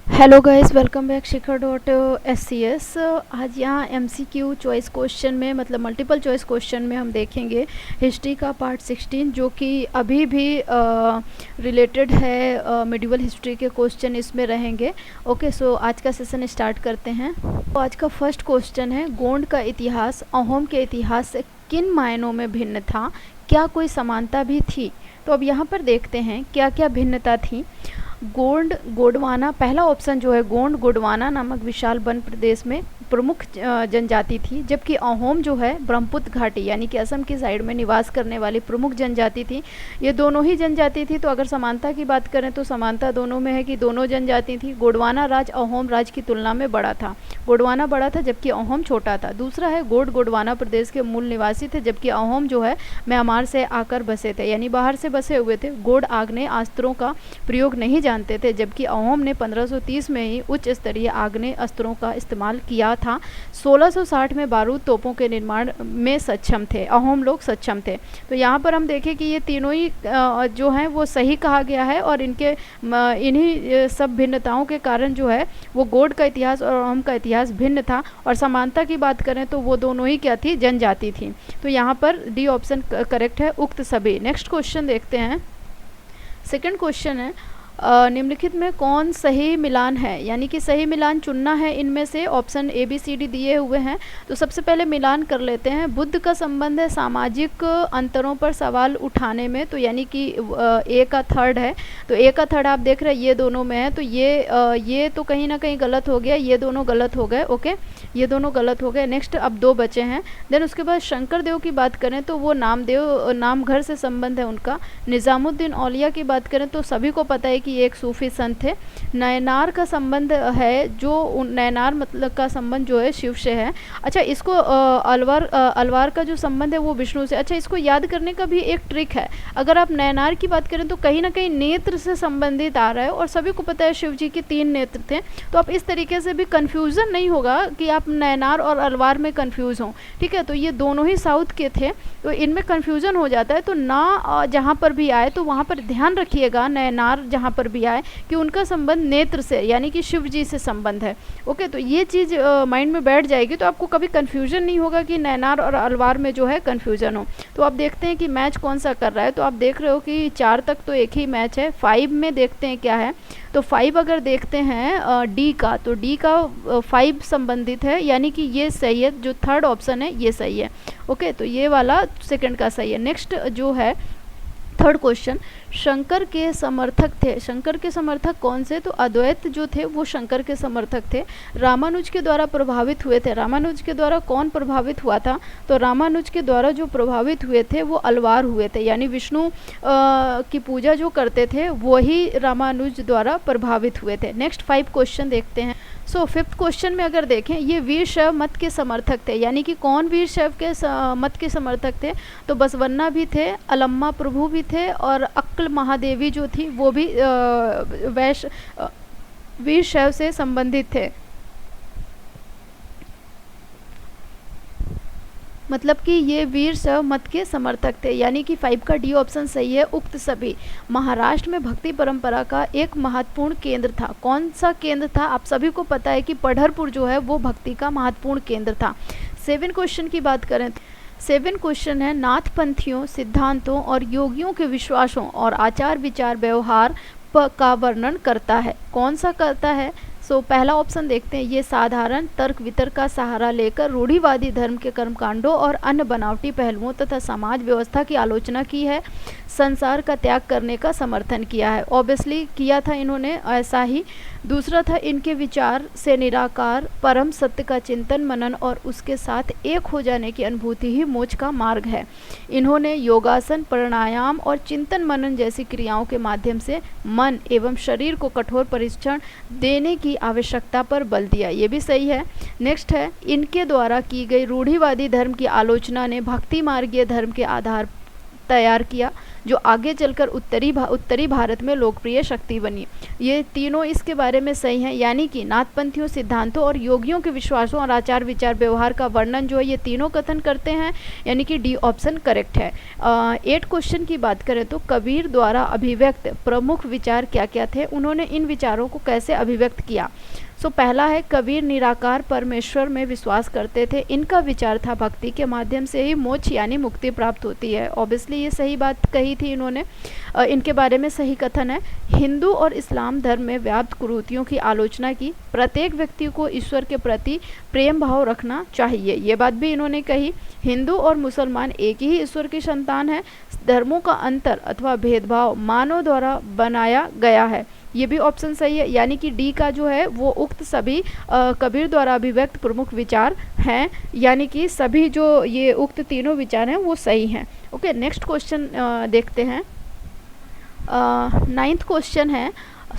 Hello guys, welcome back शिखर.SCS। आज यहाँ MCQ चॉइस क्वेश्चन में मतलब मल्टीपल चॉइस क्वेश्चन में हम देखेंगे हिस्ट्री का पार्ट 16 जो कि अभी भी रिलेटेड है। मिडिवल हिस्ट्री के क्वेश्चन इसमें रहेंगे। ओके, सो आज का सेशन स्टार्ट करते हैं। तो आज का फर्स्ट क्वेश्चन है, गोंड का इतिहास अहोम के इतिहास से किन मायनों में भिन्न था, क्या कोई समानता भी थी? तो अब यहाँ पर देखते हैं क्या क्या भिन्नता थी। गोंड गोंडवाना, पहला ऑप्शन जो है गोंड गोंडवाना नामक विशाल वन प्रदेश में प्रमुख जनजाति थी, जबकि अहोम जो है ब्रह्मपुत्र घाटी यानी कि असम की साइड में निवास करने वाली प्रमुख जनजाति थी। ये दोनों ही जनजाति थी। तो अगर समानता की बात करें तो समानता दोनों में है कि दोनों जनजाति थी। गोंडवाना राज अहोम राज की तुलना में बड़ा था। गोंडवाना बड़ा था जबकि अहोम छोटा था। दूसरा है गोंडवाना प्रदेश के मूल निवासी थे, जबकि अहोम जो है म्यांमार से आकर बसे थे, यानी बाहर से बसे हुए थे। गोंड आग्नेय अस्त्रों का प्रयोग नहीं जानते थे, जबकि अहोम ने 1530 में ही उच्च स्तरीय आग्नेय अस्त्रों का इस्तेमाल किया था। 1660 में बारूद तोपों के निर्माण में सक्षम थे, अहोम लोग सक्षम थे। तो यहाँ पर हम देखें कि ये तीनों ही जो हैं वो सही कहा गया है, और इनके इन्हीं सब भिन्नताओं के कारण जो है वो गोंड का इतिहास और अहोम का इतिहास भिन्न था। और समानता की बात करें तो वो दोनों ही क्या थी, जनजाति थी। तो यहाँ पर डी ऑप्शन करेक्ट है, उक्त सभी। नेक्स्ट क्वेश्चन देखते हैं। सेकंड क्वेश्चन है, निम्नलिखित में कौन सही मिलान है, यानी कि सही मिलान चुनना है। इनमें से ऑप्शन ABCD दिए हुए हैं। तो सबसे पहले मिलान कर लेते हैं। बुद्ध का संबंध है सामाजिक अंतरों पर सवाल उठाने में, तो यानी कि A का थर्ड है। तो A का थर्ड आप देख रहे हैं ये दोनों में है, तो ये तो कहीं ना कहीं गलत हो गया, ये दोनों गलत हो गए। ओके, ये दोनों गलत हो गए। नेक्स्ट अब दो बचे हैं। देन उसके बाद शंकर देव की बात करें तो वो नामदेव नामघर से संबंध है उनका। निज़ामुद्दीन औलिया की बात करें तो सभी को पता है कि ये एक सूफी संत थे। नयनार का संबंध है, जो नयनार मतलब का संबंध जो है शिव से है। अच्छा, इसको अलवार का जो संबंध है वो विष्णु से। अच्छा, इसको याद करने का भी एक ट्रिक है। अगर आप नयनार की बात करें तो कहीं ना कहीं नेत्र से संबंधित आ रहा है, और सभी को पता है शिव जी के 3 नेत्र थे। तो आप इस तरीके से भी कंफ्यूजन नहीं होगा कि आप नयनार और अलवार में कंफ्यूज हों। ठीक है, तो ये दोनों ही साउथ के थे, तो इनमें कंफ्यूजन हो जाता है। तो ना जहाँ पर भी आए तो वहाँ पर ध्यान रखिएगा, नयनार जहाँ पर भी आए कि उनका संबंध नेत्र से यानी कि शिव जी से संबंध है। ओके, तो ये चीज़ माइंड में बैठ जाएगी, तो आपको कभी कंफ्यूजन नहीं होगा कि नयनार और अलवार में जो है कंफ्यूजन हो। तो आप देखते हैं कि मैच कौन सा कर रहा है। तो आप देख रहे हो कि 4 तक तो एक ही मैच है। 5 में देखते हैं क्या है। तो 5 अगर देखते हैं डी का, तो डी का 5 संबंधित है, यानी कि ये सही है। जो थर्ड ऑप्शन है ये सही है। ओके, तो ये वाला सेकंड का सही है। नेक्स्ट जो है थर्ड क्वेश्चन, शंकर के समर्थक थे। शंकर के समर्थक कौन से? तो अद्वैत जो थे वो शंकर के समर्थक थे। रामानुज के द्वारा प्रभावित हुए थे। रामानुज के द्वारा कौन प्रभावित हुआ था? तो रामानुज के द्वारा जो प्रभावित हुए थे वो अलवार हुए थे, यानी विष्णु की पूजा जो करते थे वही रामानुज द्वारा प्रभावित हुए थे। नेक्स्ट 5 क्वेश्चन देखते हैं। सो फिफ्थ क्वेश्चन में अगर देखें, ये वीर शैव मत के समर्थक थे, यानी कि कौन वीर शैव के मत के समर्थक थे? तो बसवन्ना भी थे, अलम्मा प्रभु भी थे, और अक्ल महादेवी जो थी वो भी वैश्य वीर शैव से संबंधित थे। मतलब कि ये वीर शैव मत के समर्थक थे, यानी कि 5 का डी ऑप्शन सही है, उक्त सभी। महाराष्ट्र में भक्ति परंपरा का एक महत्वपूर्ण केंद्र था। कौन सा केंद्र था? आप सभी को पता है कि पंढरपुर जो है वो भक्ति का महत्वपूर्ण केंद्र था। 7 क्वेश्चन की बात करें, 7 क्वेश्चन है, नाथपंथियों, सिद्धांतों और योगियों के विश्वासों और आचार विचार व्यवहार का वर्णन करता है। कौन सा करता है? सो पहला ऑप्शन देखते हैं, ये साधारण तर्क वितर्क का सहारा लेकर रूढ़िवादी धर्म के कर्मकांडों और अन्य बनावटी पहलुओं तथा समाज व्यवस्था की आलोचना की है। संसार का त्याग करने का समर्थन किया है। ऑब्वियसली किया था इन्होंने ऐसा ही। दूसरा था, इनके विचार से निराकार परम सत्य का चिंतन मनन और उसके साथ एक हो जाने की अनुभूति ही मोक्ष का मार्ग है। इन्होंने योगासन, प्राणायाम और चिंतन मनन जैसी क्रियाओं के माध्यम से मन एवं शरीर को कठोर परीक्षण देने की आवश्यकता पर बल दिया। ये भी सही है। नेक्स्ट है, इनके द्वारा की गई रूढ़िवादी धर्म की आलोचना ने भक्ति मार्गीय धर्म के आधार तैयार किया जो आगे चलकर उत्तरी भारत में लोकप्रिय शक्ति बनी। ये तीनों इसके बारे में सही हैं, यानी कि नाथपंथियों, सिद्धांतों और योगियों के विश्वासों और आचार विचार व्यवहार का वर्णन जो है ये तीनों कथन करते हैं, यानी कि डी ऑप्शन करेक्ट है। 8 क्वेश्चन की बात करें तो कबीर द्वारा अभिव्यक्त प्रमुख विचार क्या क्या थे, उन्होंने इन विचारों को कैसे अभिव्यक्त किया। पहला है कबीर निराकार परमेश्वर में विश्वास करते थे। इनका विचार था भक्ति के माध्यम से ही मोक्ष यानी मुक्ति प्राप्त होती है। ऑब्वियसली ये सही बात कही थी इन्होंने। इनके बारे में सही कथन है हिंदू और इस्लाम धर्म में व्याप्त कुरीतियों की आलोचना की। प्रत्येक व्यक्ति को ईश्वर के प्रति प्रेम भाव रखना चाहिए, ये बात भी इन्होंने कही। हिंदू और मुसलमान एक ही ईश्वर की संतान है। धर्मों का अंतर अथवा भेदभाव मानव द्वारा बनाया गया है, ये भी ऑप्शन सही है, यानी कि डी का जो है वो उक्त सभी कबीर द्वारा अभिव्यक्त प्रमुख विचार हैं, यानी कि सभी जो ये उक्त तीनों विचार हैं वो सही हैं। ओके, नेक्स्ट क्वेश्चन देखते हैं। 9th क्वेश्चन है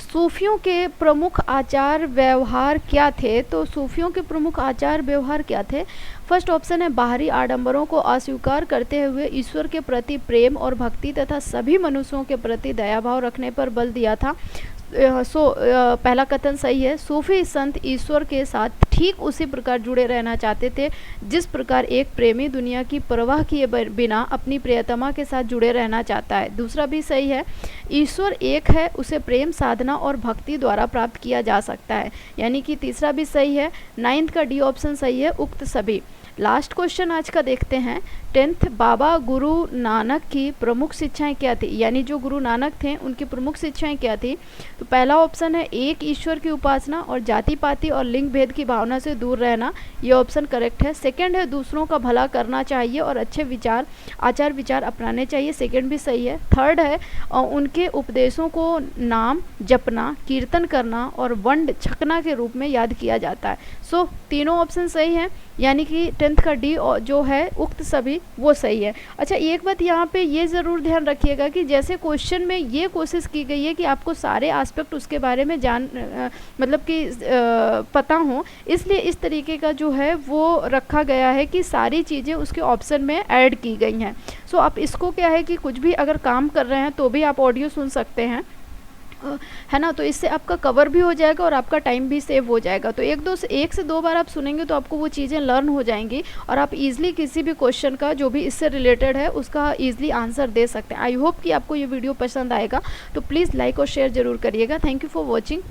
सूफियों के प्रमुख आचार व्यवहार क्या थे। तो सूफियों के प्रमुख आचार व्यवहार क्या थे। फर्स्ट ऑप्शन है बाहरी आडंबरों को अस्वीकार करते हुए ईश्वर के प्रति प्रेम और भक्ति तथा सभी मनुष्यों के प्रति दयाभाव रखने पर बल दिया था। पहला कथन सही है। सूफी संत ईश्वर के साथ ठीक उसी प्रकार जुड़े रहना चाहते थे जिस प्रकार एक प्रेमी दुनिया की परवाह किए बिना अपनी प्रियतमा के साथ जुड़े रहना चाहता है। दूसरा भी सही है। ईश्वर एक है, उसे प्रेम साधना और भक्ति द्वारा प्राप्त किया जा सकता है, यानी कि तीसरा भी सही है। 9th का डी ऑप्शन सही है, उक्त सभी। लास्ट क्वेश्चन आज का देखते हैं। 10th बाबा गुरु नानक की प्रमुख शिक्षाएं क्या थी, यानी जो गुरु नानक थे उनकी प्रमुख शिक्षाएं क्या थी। तो पहला ऑप्शन है एक ईश्वर की उपासना और जाति पाति और लिंग भेद की भावना से दूर रहना, ये ऑप्शन करेक्ट है। सेकंड है दूसरों का भला करना चाहिए और अच्छे विचार आचार विचार अपनाने चाहिए, सेकंड भी सही है। थर्ड है उनके उपदेशों को नाम जपना, कीर्तन करना और वंड छकना के रूप में याद किया जाता है। सो तीनों ऑप्शन सही हैं, यानी कि 10th का डी जो है उक्त सभी वो सही है। अच्छा, एक बात यहाँ पे ये ज़रूर ध्यान रखिएगा कि जैसे क्वेश्चन में ये कोशिश की गई है कि आपको सारे एस्पेक्ट उसके बारे में मतलब कि पता हो, इसलिए इस तरीके का जो है वो रखा गया है कि सारी चीज़ें उसके ऑप्शन में ऐड की गई हैं। सो आप इसको क्या है कि कुछ भी अगर काम कर रहे हैं तो भी आप ऑडियो सुन सकते हैं, है ना। तो इससे आपका कवर भी हो जाएगा और आपका टाइम भी सेव हो जाएगा। तो एक से दो बार आप सुनेंगे तो आपको वो चीज़ें लर्न हो जाएंगी और आप इजीली किसी भी क्वेश्चन का जो भी इससे रिलेटेड है उसका इजीली आंसर दे सकते हैं। आई होप कि आपको ये वीडियो पसंद आएगा, तो प्लीज़ लाइक और शेयर ज़रूर करिएगा। Thank you for watching.